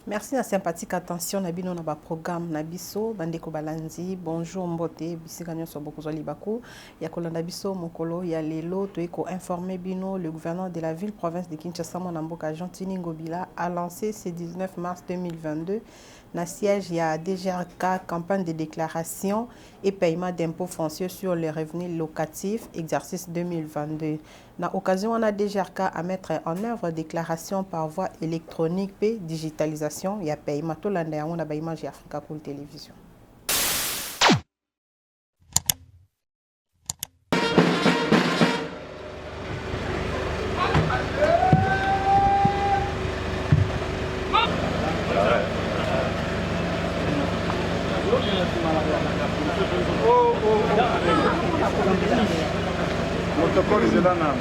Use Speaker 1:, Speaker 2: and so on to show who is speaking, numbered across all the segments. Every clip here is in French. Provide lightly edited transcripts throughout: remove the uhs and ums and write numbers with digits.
Speaker 1: Merci la sympathique attention nabino na ba programme nabiso bandeko balanzi bonjour mbote bisika nyonso bokozwa libako ya kolanda biso mokolo ya lelo toyeko informer bino le gouverneur de la ville province de Kinshasa mwana mboka Jean-Tini Ngobila a lancé ce 19 mars 2022 na siège ya DGRK campagne de déclaration et paiement d'impôts fonciers sur les revenus locatifs exercice 2022. Na occasion on a DGRK à mettre en œuvre déclaration par voie électronique et digitalisation ya paiement to landa yango na ba image ya Africa Cool Télévision.
Speaker 2: Protocole de la NAM.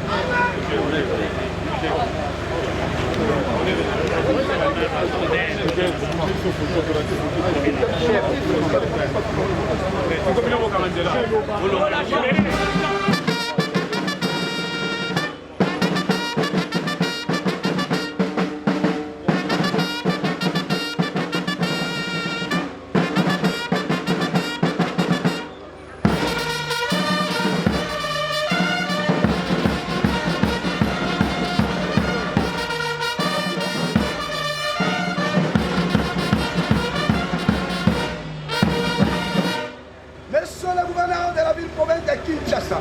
Speaker 3: Kinshasa.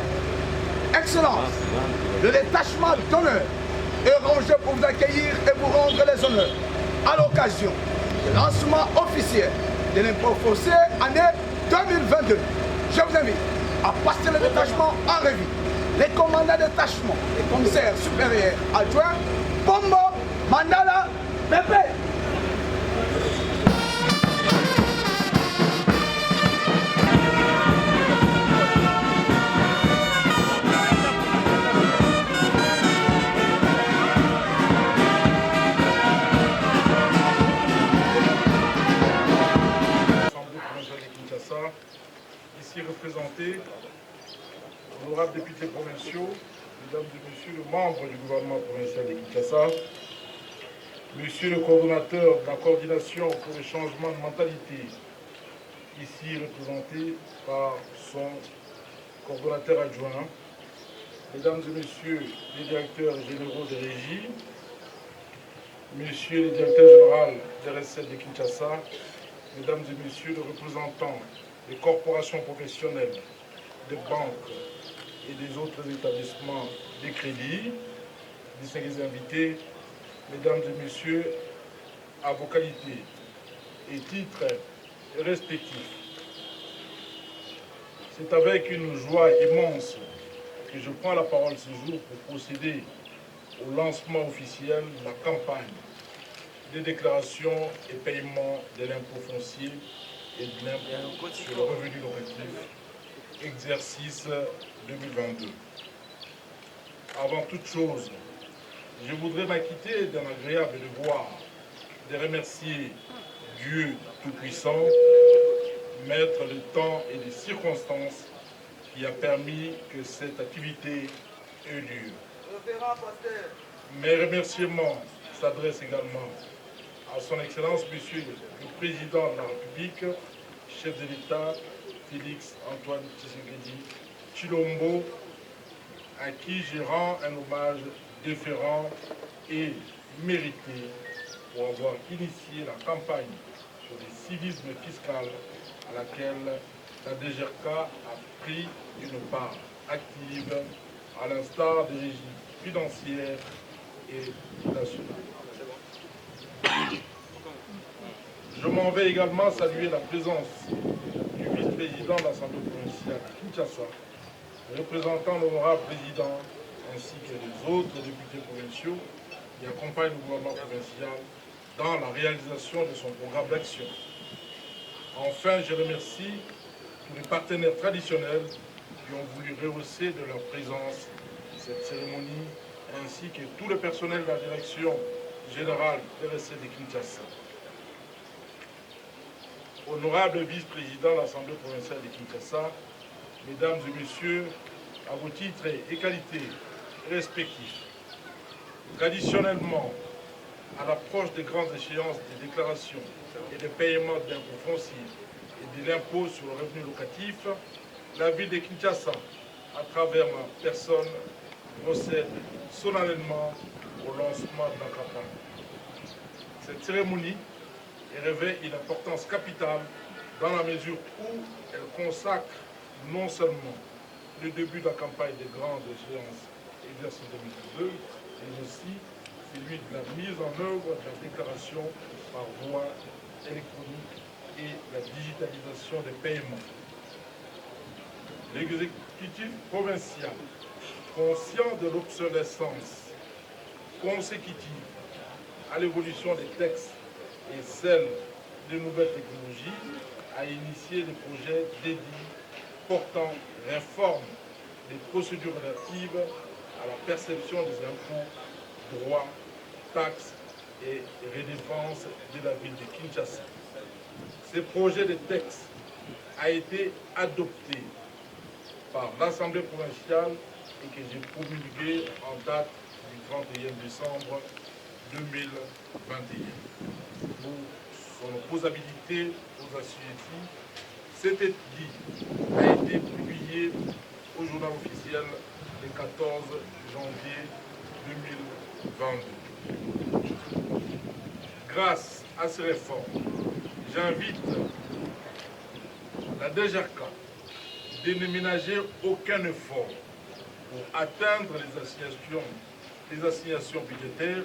Speaker 3: Excellence, le détachement d'honneur est rangé pour vous accueillir et vous rendre les honneurs à l'occasion du lancement officiel de l'impôt foncier année 2022. Je vous invite à passer le détachement en revue. Les commandants de détachement, les commissaires supérieurs adjoints, Pombo, Mandala, Pepe.
Speaker 2: Ici représentés, honorables députés provinciaux, mesdames et messieurs les membres du gouvernement provincial de Kinshasa, monsieur le coordonnateur de la coordination pour le changement de mentalité, ici représenté par son coordonnateur adjoint, mesdames et messieurs les directeurs généraux des régies, monsieur le directeur général des recettes de Kinshasa, mesdames et messieurs les représentants des corporations professionnelles, des banques et des autres établissements de crédit, distingués invités, mesdames et messieurs, à vos qualités et titres respectifs. C'est avec une joie immense que je prends la parole ce jour pour procéder au lancement officiel de la campagne des déclarations et paiements de l'impôt foncier et de l'impôt sur le revenu locatif, exercice 2022. Avant toute chose, je voudrais m'acquitter d'un agréable devoir de remercier Dieu Tout-Puissant, Maître du temps et des circonstances qui a permis que cette activité ait lieu. Mes remerciements s'adressent également à son Excellence, Monsieur le Président de la République, chef de l'État, Félix Antoine Tshisekedi Tshilombo, à qui je rends un hommage déférent et mérité pour avoir initié la campagne sur le civisme fiscal à laquelle la DGRK a pris une part active à l'instar des régimes financières et nationales. Je m'en vais également saluer la présence du vice-président de l'Assemblée provinciale de Kinshasa, représentant l'honorable président ainsi que les autres députés provinciaux qui accompagnent le gouvernement provincial dans la réalisation de son programme d'action. Enfin, je remercie tous les partenaires traditionnels qui ont voulu rehausser de leur présence cette cérémonie, ainsi que tout le personnel de la direction générale RSC de Kinshasa. Honorable vice-président de l'Assemblée provinciale de Kinshasa, mesdames et messieurs, à vos titres et qualités respectifs, traditionnellement, à l'approche des grandes échéances des déclarations et des paiements de l'impôt foncier et de l'impôt sur le revenu locatif, la ville de Kinshasa, à travers ma personne, procède solennellement au lancement de la campagne. Cette cérémonie revêt une importance capitale dans la mesure où elle consacre non seulement le début de la campagne des grandes échéances exercice 2022, mais aussi celui de la mise en œuvre de la déclaration par voie électronique et la digitalisation des paiements. L'exécutif provincial, conscient de l'obsolescence consécutive à l'évolution des textes et celle de nouvelles technologies, a initié des projets dédiés portant réforme des procédures relatives à la perception des impôts, droits, taxes et redéfenses de la ville de Kinshasa. Ce projet de texte a été adopté par l'Assemblée provinciale et que j'ai promulgué en date du 31 décembre 2021. Pour son opposabilité aux assujettis, cet édit a été publié au journal officiel le 14 janvier 2022. Grâce à ces réformes, j'invite la DGRK de ne ménager aucun effort pour atteindre les assignations budgétaires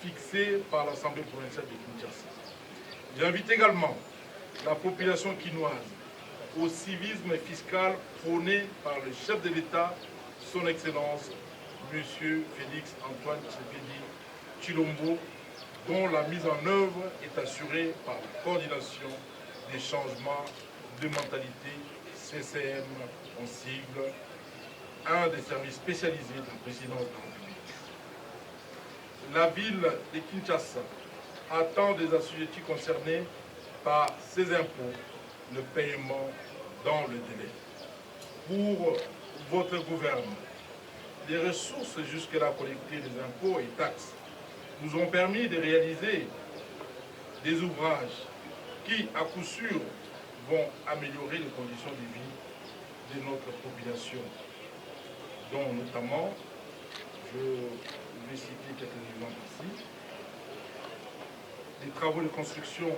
Speaker 2: fixées par l'Assemblée provinciale de Kinshasa. J'invite également la population quinoise au civisme fiscal prôné par le chef de l'État, son Excellence, M. Félix Antoine Tshisekedi Tshilombo, dont la mise en œuvre est assurée par la coordination des changements de mentalité, CCM en sigle, un des services spécialisés de la présidence de la République. La ville de Kinshasa attend des assujettis concernés par ces impôts le paiement dans le délai. Pour votre gouvernement, les ressources jusque-là collectées des impôts et taxes nous ont permis de réaliser des ouvrages qui, à coup sûr, vont améliorer les conditions de vie de notre population, dont notamment, je vais citer quelques exemples ici, des travaux de construction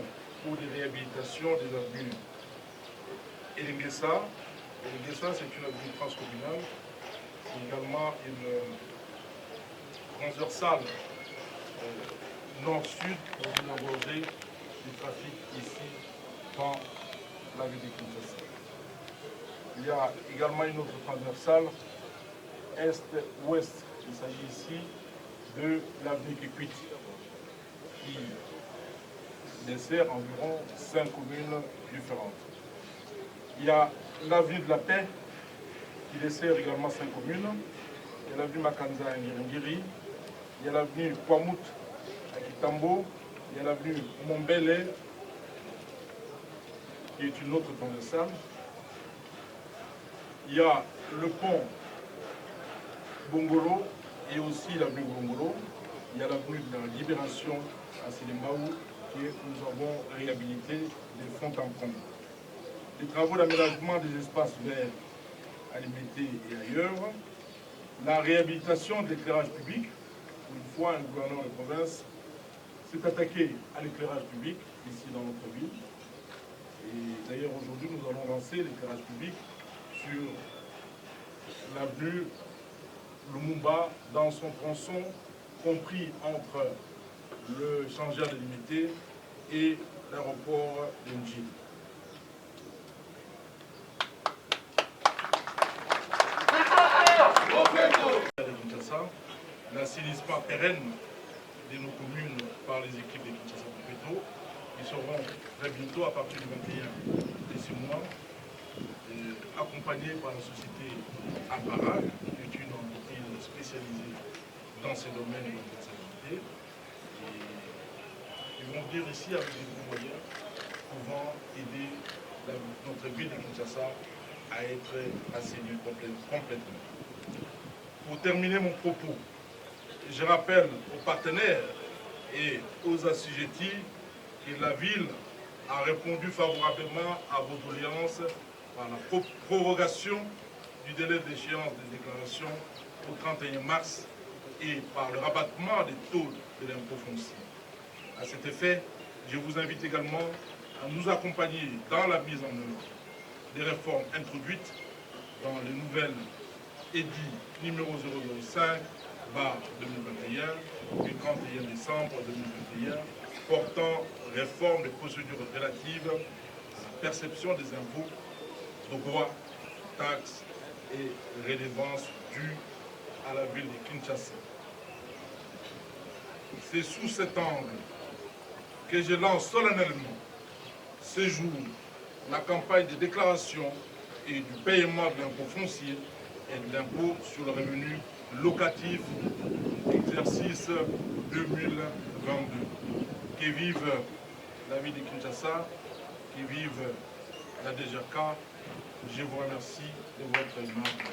Speaker 2: ou de réhabilitation des avenues Elengessa. Elengessa, c'est une avenue transcommunale, c'est également une transversale nord-sud pour désengorger du trafic ici dans la ville de Kinshasa. Il y a également une autre transversale est-ouest. Il s'agit ici de l'avenue Kikwit qui dessert environ 5 communes différentes. Il y a l'avenue de la Paix qui dessert également 5 communes. Il y a l'avenue Makanza à Ngiri. Il y a l'avenue Kwamut à Kitambo. Il y a l'avenue Mombele qui est une autre transversale. Il y a le pont Bongolo et aussi l'avenue Bongolo. Il y a l'avenue de la Libération à Sélémaou que nous avons réhabilité de fond en comble. Les travaux d'aménagement des espaces verts à Limité et ailleurs. La réhabilitation de l'éclairage public. Une fois un gouverneur de province s'est attaqué à l'éclairage public ici dans notre ville. Et d'ailleurs aujourd'hui nous allons lancer l'éclairage public sur l'avenue Lumumba dans son tronçon compris entre le changeur de Limité et l'aéroport de Ndjili. L'assainissement pérenne de nos communes par les équipes de Kinshasa Compéto, qui seront très bientôt, à partir du 21 de ce mois, accompagnés par la société Aparag, qui est une entreprise spécialisée dans ces domaines et dans cette activité. Ils vont venir ici avec des gros moyens pouvant aider notre ville de Kinshasa à être assainie complètement. Pour terminer mon propos, je rappelle aux partenaires et aux assujettis que la ville a répondu favorablement à vos doléances par la prorogation du délai d'échéance des déclarations au 31 mars et par le rabattement des taux de l'impôt foncier. À cet effet, je vous invite également à nous accompagner dans la mise en œuvre des réformes introduites dans les nouvelles édits numéro 005/2021 du 31 décembre 2021 portant réforme des procédures relatives à la perception des impôts, de droits, taxes et redevances dues à la ville de Kinshasa. C'est sous cet angle que je lance solennellement ce jour la campagne de déclaration et du paiement de l'impôt foncier et de l'impôt sur le revenu locatif exercice 2022. Que vive la ville de Kinshasa, que vive la DGRK. Je vous remercie de votre aimable.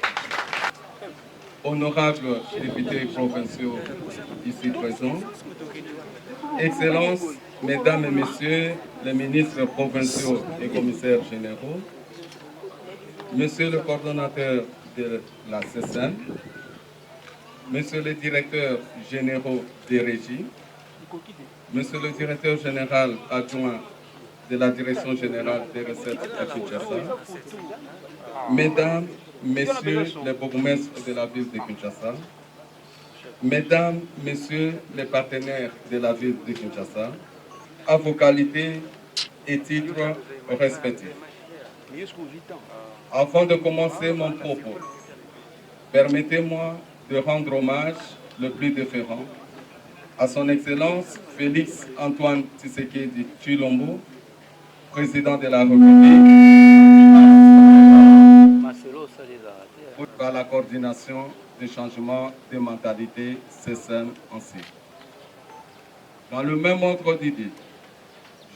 Speaker 4: Honorables députés provinciaux ici présents, Excellences, Mesdames et Messieurs les ministres provinciaux et commissaires généraux, Monsieur le coordonnateur de la CESEN, Monsieur le directeur général des régies, Monsieur le directeur général adjoint de la Direction générale des recettes à Kinshasa, Mesdames, Messieurs les bourgmestres de la ville de Kinshasa, Mesdames, Messieurs les partenaires de la ville de Kinshasa, à vos qualités et titres respectifs. Avant de commencer mon propos, permettez-moi de rendre hommage le plus déférent à son Excellence Félix Antoine Tshisekedi Tshilombo, président de la République, par la coordination des changements de mentalité CESEN ainsi. Dans le même ordre d'idées,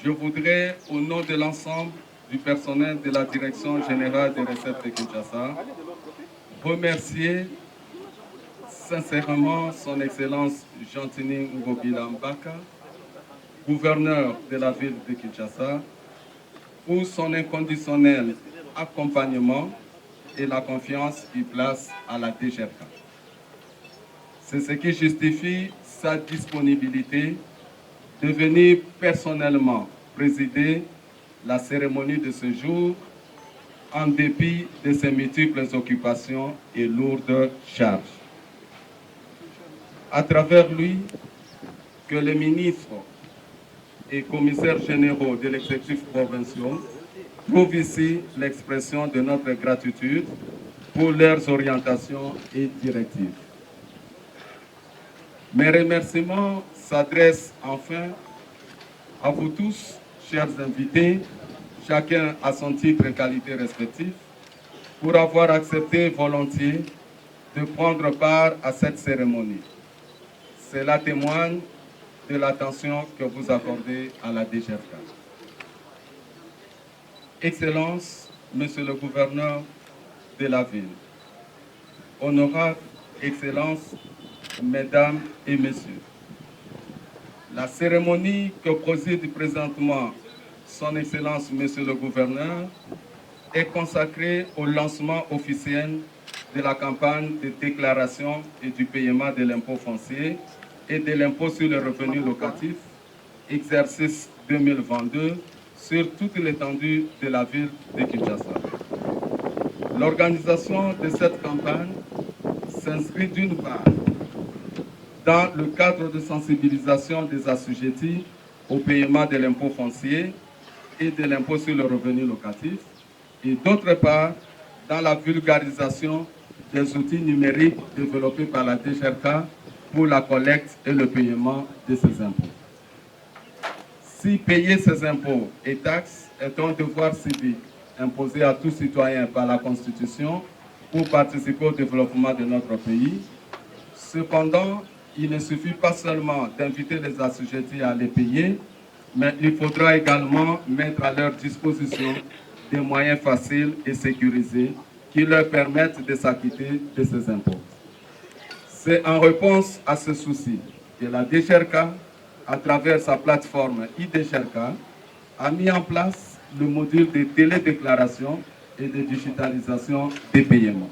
Speaker 4: je voudrais, au nom de l'ensemble du personnel de la Direction générale des recettes de Kinshasa, remercier sincèrement son Excellence Jantini Ngobila Mbaka, gouverneur de la ville de Kinshasa, pour son inconditionnel accompagnement et la confiance qu'il place à la DGRK. C'est ce qui justifie sa disponibilité de venir personnellement présider la cérémonie de ce jour en dépit de ses multiples occupations et lourdes charges. À travers lui, que les ministres et commissaires généraux de l'exécutif provincial trouvent ici l'expression de notre gratitude pour leurs orientations et directives. Mes remerciements s'adressent enfin à vous tous, chers invités, chacun à son titre et qualité respectif, pour avoir accepté volontiers de prendre part à cette cérémonie. Cela témoigne de l'attention que vous accordez à la DGRK. Excellences, Monsieur le gouverneur de la ville, honorables Excellences, Mesdames et Messieurs, la cérémonie que préside présentement Son Excellence Monsieur le gouverneur est consacrée au lancement officiel de la campagne de déclaration et du paiement de l'impôt foncier et de l'impôt sur le revenu locatif, exercice 2022, sur toute l'étendue de la ville de Kinshasa. L'organisation de cette campagne s'inscrit d'une part dans le cadre de sensibilisation des assujettis au paiement de l'impôt foncier et de l'impôt sur le revenu locatif, et d'autre part dans la vulgarisation des outils numériques développés par la DGRK pour la collecte et le paiement de ces impôts. Si payer ces impôts et taxes est un devoir civique imposé à tout citoyen par la Constitution pour participer au développement de notre pays, cependant, il ne suffit pas seulement d'inviter les assujettis à les payer, mais il faudra également mettre à leur disposition des moyens faciles et sécurisés qui leur permettent de s'acquitter de ces impôts. C'est en réponse à ce souci que la DGRK à travers sa plateforme IDGRK, a mis en place le module de télédéclaration et de digitalisation des paiements.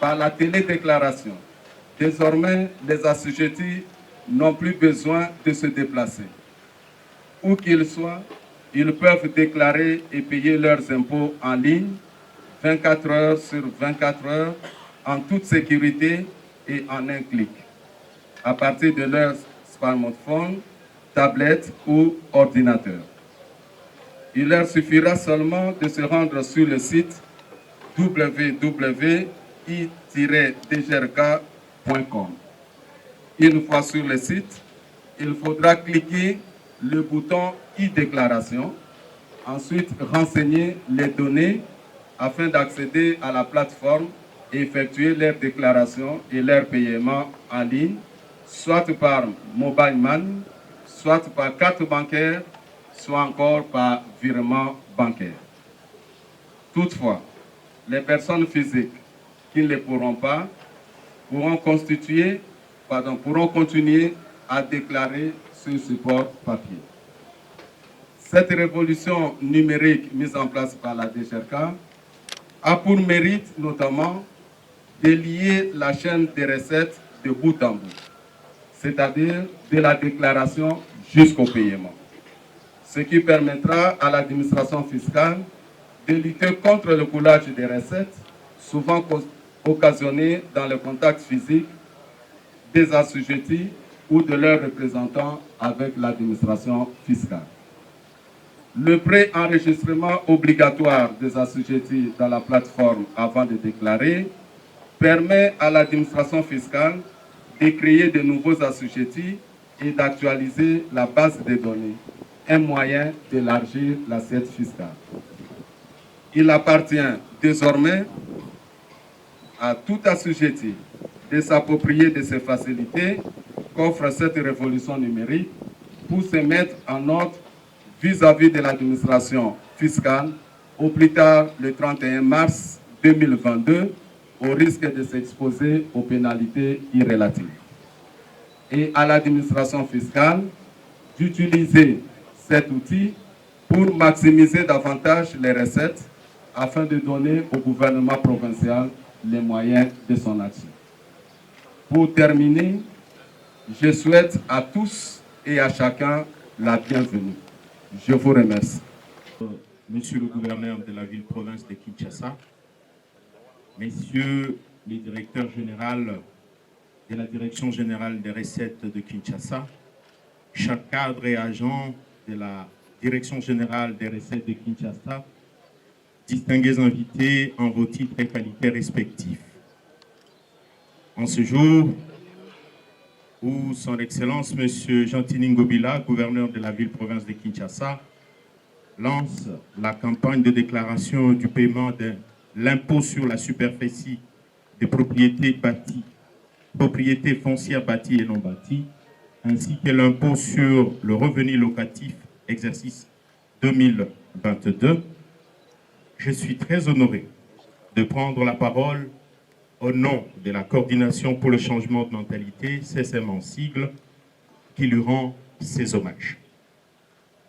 Speaker 4: Par la télédéclaration, désormais, les assujettis n'ont plus besoin de se déplacer. Où qu'ils soient, ils peuvent déclarer et payer leurs impôts en ligne 24 heures sur 24 heures en toute sécurité et en un clic, à partir de leur smartphone, tablette ou ordinateur. Il leur suffira seulement de se rendre sur le site www.i-dgrk.com. Une fois sur le site, il faudra cliquer le bouton e-déclaration, ensuite renseigner les données afin d'accéder à la plateforme et effectuer leur déclaration et leur paiement en ligne, soit par mobile money, soit par carte bancaire, soit encore par virement bancaire. Toutefois, les personnes physiques qui ne le pourront pas pourront continuer à déclarer sur support papier. Cette révolution numérique mise en place par la DGRK a pour mérite notamment de lier la chaîne des recettes de bout en bout, c'est-à-dire de la déclaration jusqu'au paiement, ce qui permettra à l'administration fiscale de lutter contre le coulage des recettes, souvent occasionné dans le contact physique des assujettis ou de leurs représentants avec l'administration fiscale. Le pré-enregistrement obligatoire des assujettis dans la plateforme avant de déclarer permet à l'administration fiscale de créer de nouveaux assujettis et d'actualiser la base de données, un moyen d'élargir l'assiette fiscale. Il appartient désormais à tout assujetti de s'approprier de ces facilités qu'offre cette révolution numérique pour se mettre en ordre vis-à-vis de l'administration fiscale au plus tard le 31 mars 2022 au risque de s'exposer aux pénalités irrélatives. Et à l'administration fiscale d'utiliser cet outil pour maximiser davantage les recettes afin de donner au gouvernement provincial les moyens de son action. Pour terminer, je souhaite à tous et à chacun la bienvenue. Je vous remercie.
Speaker 5: Monsieur le gouverneur de la ville-province de Kinshasa, messieurs les directeurs généraux de la Direction générale des recettes de Kinshasa, chers cadres et agents de la Direction générale des recettes de Kinshasa, distingués invités en vos titres et qualités respectifs. En ce jour où son Excellence M. Jean-Tini Ngobila, gouverneur de la ville-province de Kinshasa, lance la campagne de déclaration du paiement de l'impôt sur la superficie des propriétés bâties, propriétés foncières bâties et non bâties, ainsi que l'impôt sur le revenu locatif, exercice 2022, je suis très honoré de prendre la parole au nom de la Coordination pour le changement de mentalité, CSM en sigle, qui lui rend ses hommages.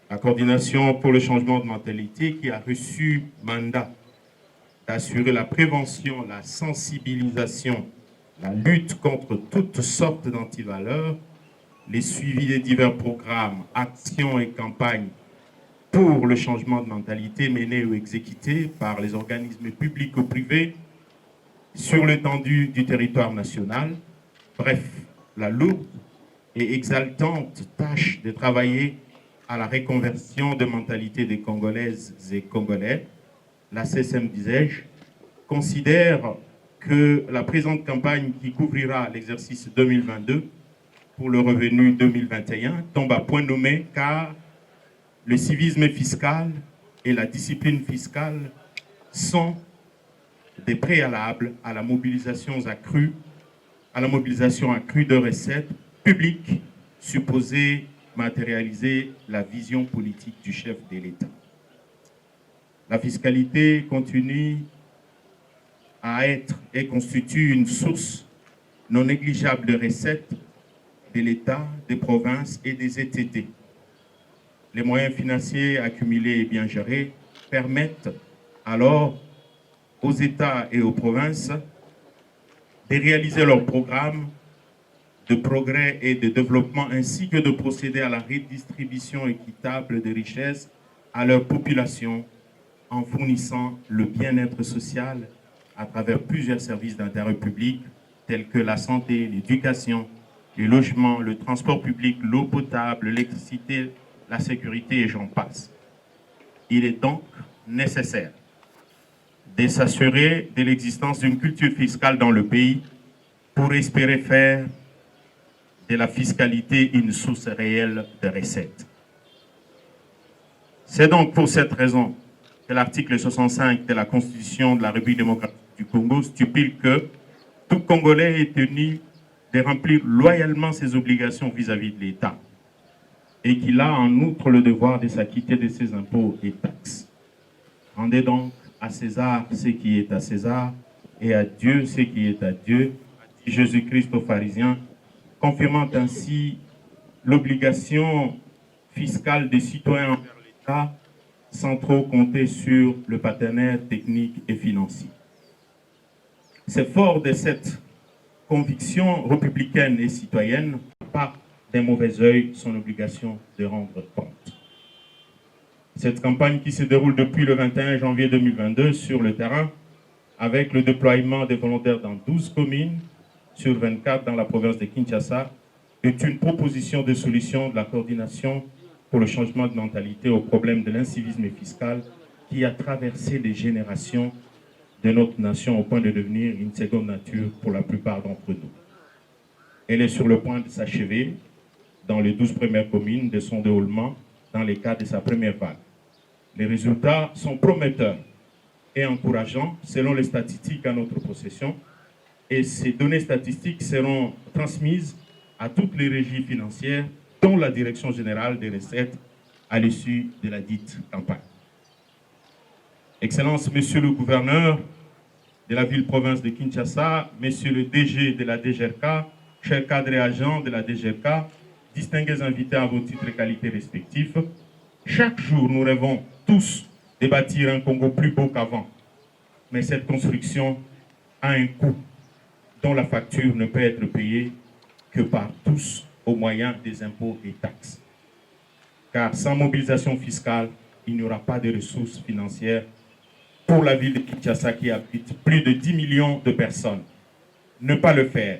Speaker 5: La Coordination pour le changement de mentalité qui a reçu mandat d'assurer la prévention, la sensibilisation, la lutte contre toutes sortes d'antivaleurs, les suivis des divers programmes, actions et campagnes pour le changement de mentalité menés ou exécutés par les organismes publics ou privés sur l'étendue du territoire national. Bref, la lourde et exaltante tâche de travailler à la reconversion de mentalité des Congolaises et Congolais, la CSM, disais-je, considère que la présente campagne qui couvrira l'exercice 2022 pour le revenu 2021 tombe à point nommé car le civisme fiscal et la discipline fiscale sont des préalables à la mobilisation accrue de recettes publiques supposées matérialiser la vision politique du chef de l'État. La fiscalité continue à être et constitue une source non négligeable de recettes de l'État, des provinces et des ETT. Les moyens financiers accumulés et bien gérés permettent alors aux États et aux provinces de réaliser leurs programmes de progrès et de développement ainsi que de procéder à la redistribution équitable des richesses à leur population en fournissant le bien-être social à travers plusieurs services d'intérêt public tels que la santé, l'éducation, le logement, le transport public, l'eau potable, l'électricité, la sécurité et j'en passe. Il est donc nécessaire de s'assurer de l'existence d'une culture fiscale dans le pays pour espérer faire de la fiscalité une source réelle de recettes. C'est donc pour cette raison que l'article 65 de la Constitution de la République démocratique du Congo stipule que tout Congolais est tenu de remplir loyalement ses obligations vis-à-vis de l'État et qu'il a en outre le devoir de s'acquitter de ses impôts et taxes. Rendez donc à César ce qui est à César et à Dieu ce qui est à Dieu, a dit Jésus-Christ aux pharisiens, confirmant ainsi l'obligation fiscale des citoyens envers l'État sans trop compter sur le partenaire technique et financier. C'est fort de cette conviction républicaine et citoyenne, pas d'un mauvais œil son obligation de rendre compte. Cette campagne qui se déroule depuis le 21 janvier 2022 sur le terrain, avec le déploiement des volontaires dans 12 communes sur 24 dans la province de Kinshasa, est une proposition de solution de la coordination pour le changement de mentalité au problème de l'incivisme fiscal qui a traversé les générations de notre nation au point de devenir une seconde nature pour la plupart d'entre nous. Elle est sur le point de s'achever dans les 12 premières communes de son déroulement dans les cas de sa première vague. Les résultats sont prometteurs et encourageants selon les statistiques à notre possession et ces données statistiques seront transmises à toutes les régies financières dont la Direction générale des recettes à l'issue de la dite campagne. Excellence, Monsieur le gouverneur de la ville-province de Kinshasa, Monsieur le DG de la DGRK, chers cadres et agents de la DGRK, distingués invités à vos titres et qualités respectifs, chaque jour nous rêvons tous de bâtir un Congo plus beau qu'avant. Mais cette construction a un coût dont la facture ne peut être payée que par tous au moyen des impôts et taxes. Car sans mobilisation fiscale, il n'y aura pas de ressources financières pour la ville de Kinshasa qui abrite plus de 10 millions de personnes. Ne pas le faire,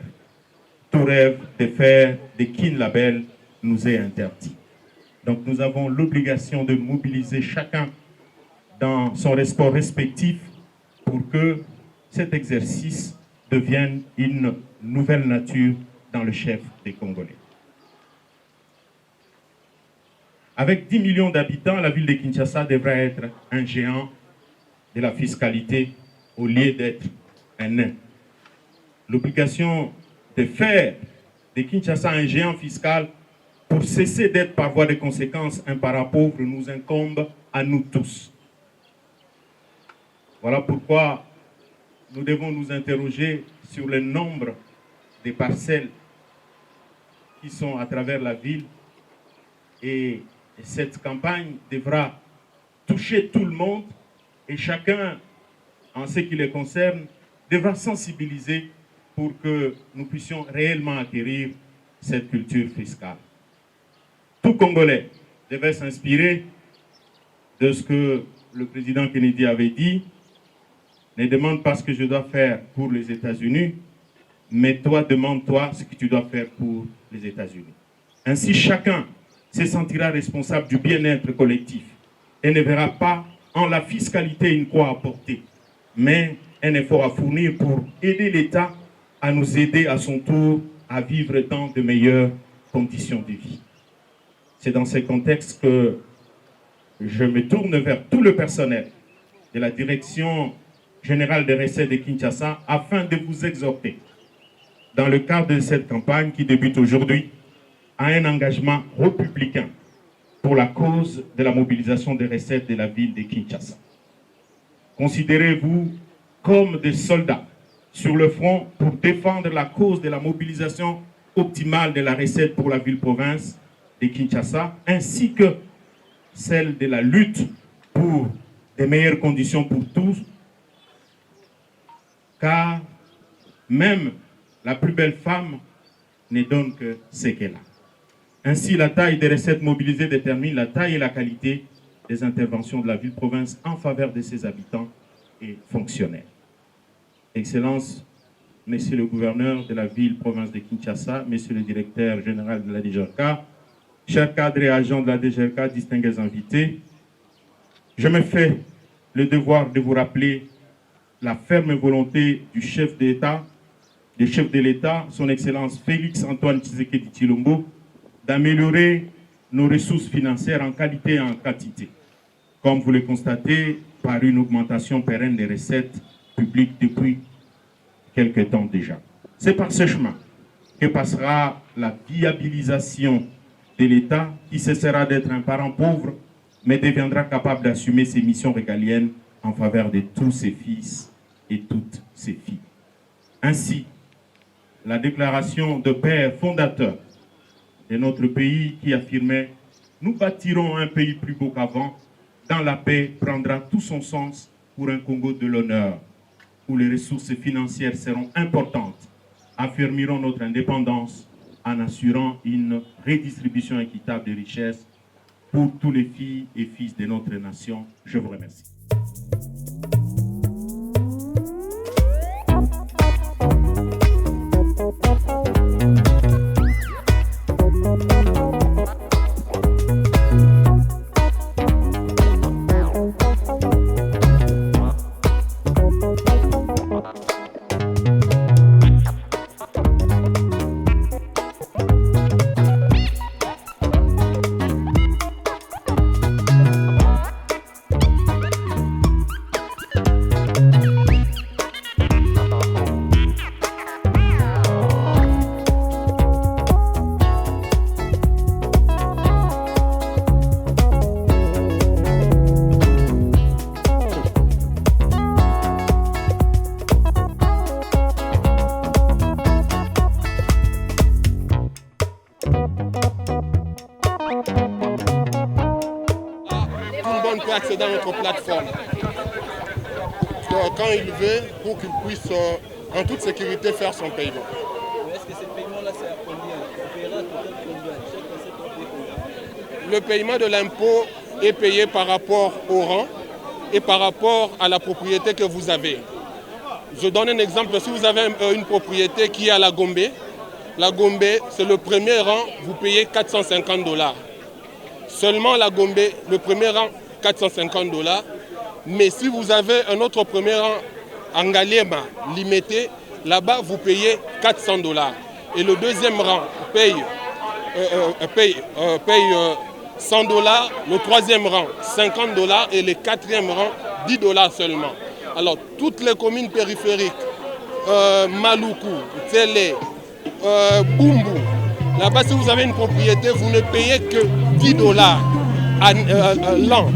Speaker 5: tout rêve de faire des Kin Label nous est interdit. Donc nous avons l'obligation de mobiliser chacun dans son sport respectif pour que cet exercice devienne une nouvelle nature dans le chef des Congolais. Avec 10 millions d'habitants, la ville de Kinshasa devrait être un géant de la fiscalité au lieu d'être un nain. L'obligation de faire de Kinshasa un géant fiscal pour cesser d'être par voie de conséquence un parent pauvre nous incombe à nous tous. Voilà pourquoi nous devons nous interroger sur le nombre des parcelles qui sont à travers la ville et cette campagne devra toucher tout le monde et chacun, en ce qui les concerne, devra sensibiliser pour que nous puissions réellement acquérir cette culture fiscale. Tout Congolais devait s'inspirer de ce que le président Kennedy avait dit. Ne demande pas ce que je dois faire pour les États-Unis, mais toi, demande-toi ce que tu dois faire pour les États-Unis. Ainsi, chacun se sentira responsable du bien-être collectif et ne verra pas en la fiscalité une croix à porter, mais un effort à fournir pour aider l'État à nous aider à son tour à vivre dans de meilleures conditions de vie. C'est dans ce contexte que je me tourne vers tout le personnel de la Direction générale des recettes de Kinshasa afin de vous exhorter, dans le cadre de cette campagne qui débute aujourd'hui, à un engagement républicain pour la cause de la mobilisation des recettes de la ville de Kinshasa. Considérez-vous comme des soldats sur le front pour défendre la cause de la mobilisation optimale de la recette pour la ville-province de Kinshasa, ainsi que celle de la lutte pour des meilleures conditions pour tous, car même la plus belle femme ne donne que ce qu'elle a. Ainsi, la taille des recettes mobilisées détermine la taille et la qualité des interventions de la ville-province en faveur de ses habitants et fonctionnaires. Excellences, Monsieur le gouverneur de la ville-province de Kinshasa, Monsieur le directeur général de la DGRK, chers cadres et agents de la DGRK, distingués invités, je me fais le devoir de vous rappeler la ferme volonté du chef d'État, de l'État, son Excellence Félix Antoine Tshisekedi Tshilombo, d'améliorer nos ressources financières en qualité et en quantité, comme vous le constatez par une augmentation pérenne des recettes publiques depuis quelque temps déjà. C'est par ce chemin que passera la viabilisation de l'État qui cessera d'être un parent pauvre, mais deviendra capable d'assumer ses missions régaliennes en faveur de tous ses fils et toutes ses filles. Ainsi, la déclaration de père fondateur de notre pays qui affirmait « Nous bâtirons un pays plus beau qu'avant, dans la paix prendra tout son sens pour un Congo de l'honneur, où les ressources financières seront importantes, affirmeront notre indépendance en assurant une redistribution équitable des richesses pour tous les filles et fils de notre nation. » Je vous remercie.
Speaker 6: Accéder à notre plateforme quand il veut pour qu'il puisse en toute sécurité faire son paiement.
Speaker 7: Est-ce que ce paiement-là c'est à combien? On paiera total combien?
Speaker 6: Le paiement de l'impôt est payé par rapport au rang et par rapport à la propriété que vous avez. Je donne un exemple. Si vous avez une propriété qui est à la Gombe, c'est le premier rang, vous payez $450. Seulement la Gombe, le premier rang, $450. Mais si vous avez un autre premier rang en Ngaliema limité, là-bas vous payez $400. Et le deuxième rang paye $100, le troisième rang $50 et le quatrième rang $10 seulement. Alors toutes les communes périphériques, Maluku, Télé, Bumbu, là-bas si vous avez une propriété, vous ne payez que $10 à l'an.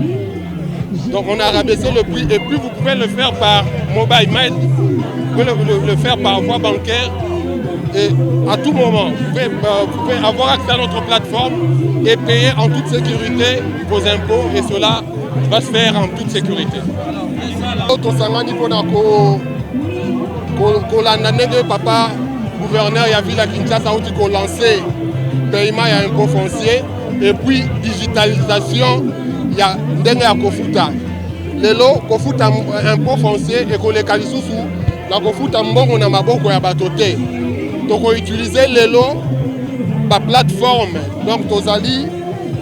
Speaker 6: Donc on a rabaissé le prix et puis vous pouvez le faire par mobile money, vous pouvez le faire par voie bancaire et à tout moment vous pouvez avoir accès à notre plateforme et payer en toute sécurité vos impôts et cela va se faire en toute sécurité. Papa gouverneur ya ville à Kinshasa où tu lancé paiement et impôt foncier et puis digitalisation il y a ndenge ya kofuta lelo kofuta impôt foncier et koleka lisusu na kofuta mbongo na maboko ya bato te toko utiliser lelo ba plateforme donc tozali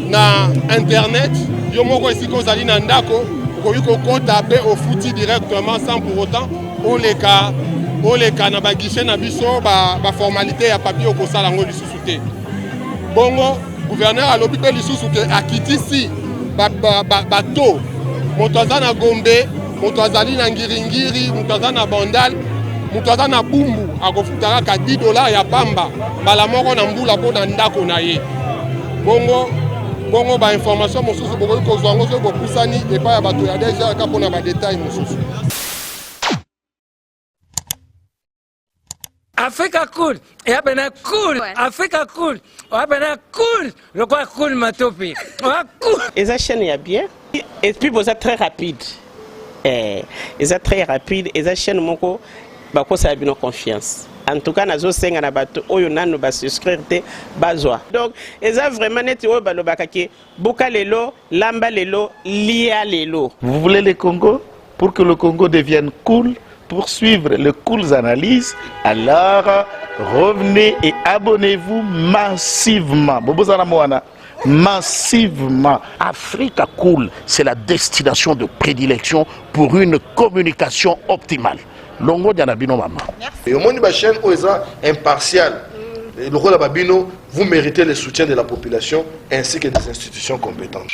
Speaker 6: na internet yo moko esika ozali na ndako okoki kokota pe ofuti directement sans pour autant oleka na baguichet na biso ba formalité ya papier okosala ngo lisusu te bongo gouverneur alobi pe lisusu te akitisi bato moto aza na Gombe, moto azali na Ngiringiri, moto aza na Bandal, moto aza na Bumbu akofutaka ka $10 ya pamba bala moko na mbula po na ndako na ye. Bongo ba information mosusu bokoki kozwa ngo so bopusani epai ya bato ya déjà ka pona ba détail mosusu.
Speaker 8: Africa cool. Et après cool. Africa cool. Après cool. Le quoi cool matopi. Cool.
Speaker 9: Et ça chaîne est bien. Et puis vous êtes très rapide. Et ça très rapide. Et ça chaîne mon co. Bah quoi ça a bien confiance. En tout cas, nazo senga na bato oyo nanu ba souscrire te bazwa. Donc, eza vraiment neti oyo balobaka ke boka lelo, lamba lelo, lia lelo.
Speaker 10: Vous voulez le Congo? Pour que le Congo devienne cool, pour suivre les cool analyses, alors revenez et abonnez-vous massivement. Bobozana Moana. Massivement.
Speaker 11: Africa Cool, c'est la destination de prédilection pour une communication optimale. Longo Dianabino Mama.
Speaker 12: Et au monde de la chaîne, impartial. Le rôle de Babino, vous méritez le soutien de la population ainsi que des institutions compétentes.